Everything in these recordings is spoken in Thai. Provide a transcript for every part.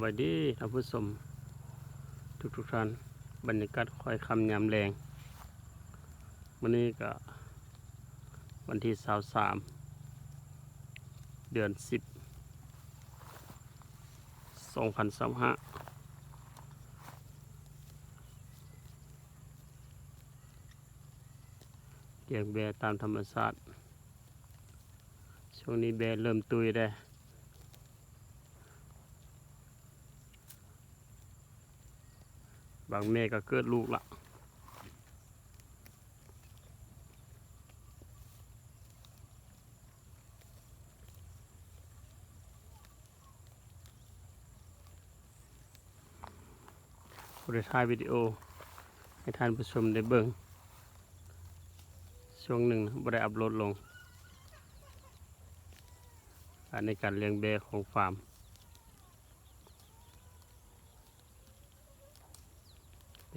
วัสดีท่านผู้ชมทุกท่านบรรยากาศค่อยคำยามแรงวันนี้ก็วันที่23เดือน10 2025เลี้ยงแบตามธรรมชาติช่วงนี้แบเริ่มตุยได้บางแม่ก็เกิดลูกละผมได้ถ่ายวิดีโอให้ท่านผู้ชมได้เบิ่งช่วงหนึ่งบ่ได้อัปโหลดลงในการเลี้ยงแบของฟาร์ม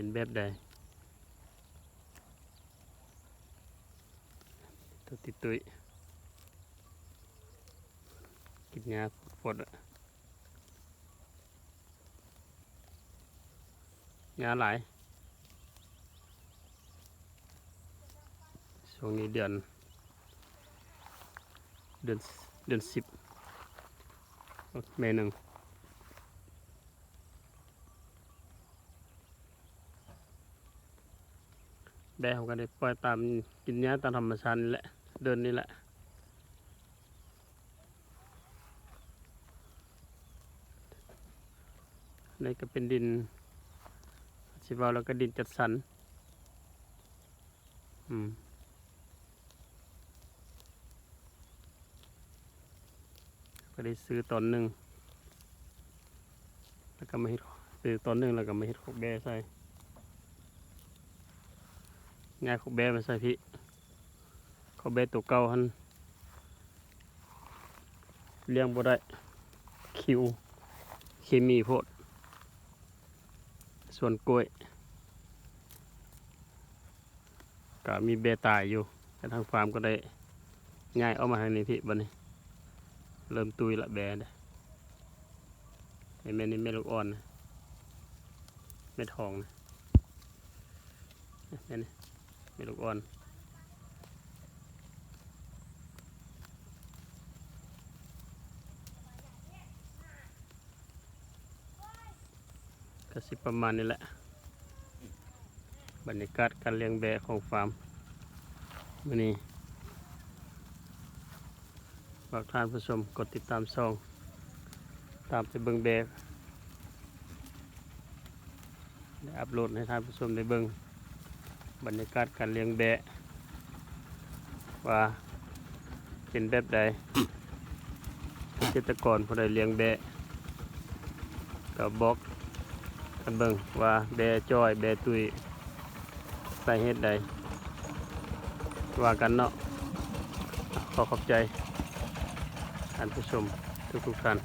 เป็นแบบใดตัวติดตุยกินยาปวดยาหลายช่วงนี้เดือน10เมษายนแบะเขาก็ได้ปล่อยตามกินหญ้าตามธรรมชาตินี่แหละเดินนี่แหละนี่ก็เป็นดินสิว่าแล้วก็ดินจัดสรรก็ได้ซื้อตอนหนึ่งแล้วก็มาเฮ็ดซื้อตอนหนึ่งแล้วก็มาเฮ็ดขกแบะใส่ง่ายขกแบะมาใส่พี่ขกแบะตัวเก่าหันเลี้ยงบ่ได้คิวเคมีโพดส่วนกล้วยก็มีแบะตายอยู่แต่ทางฟาร์มก็ได้ง่ายเอามาให้นี่พี่บัดนี้เริ่มตุยละแบะเด้ไอ้แม่นี่แม่ลูกอ่อนนะแม่ทองนะแม่นี่แม่ลูกอ่อนก็สิประมาณนี้แหละบรรยากาศการเลี้ยงแบะของฟาร์มมื้อนี้ฝากท่านผู้ชมกดติดตามช่องตามไปเบิ่งแบะได้อัปโหลดให้ท่านผู้ชมได้เบิ่งบรรยากาศการเลี้ยงแบะว่าเป็นแบบใดเกษตรกรผู้ใดเลี้ยงแบะก็บอกกันเบิ่งว่าแบะจ้อยแบะตุยสาเหตุใดว่ากันเนาะขอขอบใจท่านผู้ชมทุกท่าน